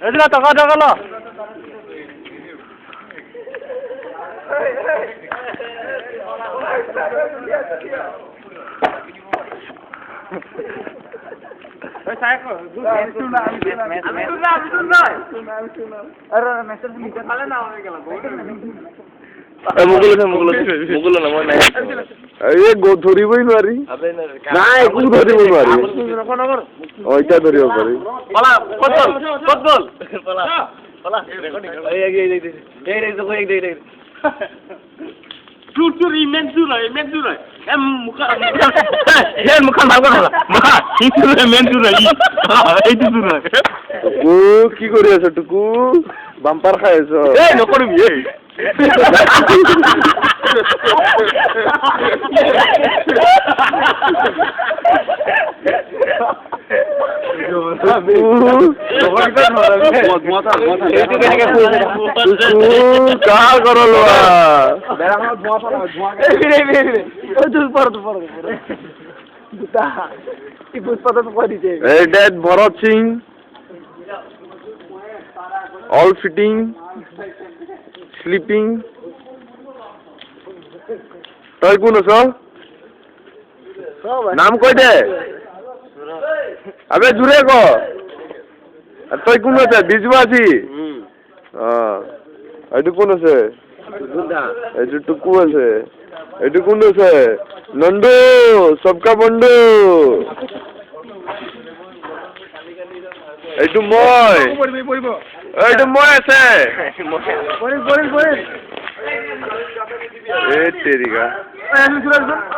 এদিকে টাকা টাকা লো ধরিবই নোৱাৰি নাই একো ধৰিব নোৱাৰি ওইটা ধৰিব পাৰি কি কৰি আছ টুকু বাম্পাৰ খাই আছ নকৰিবি Bharat Singh all fitting sleeping তই কোন আছ নাম কৈ দে আবে জোরে ক তই কোন আছে বিজু আছি এইটো কোন আছে এইটো টুকু আছে এইটো কোন আছে নন্দু সবকা বন্ধু এইটো মই এইটো মই আছে এই তেৰিকা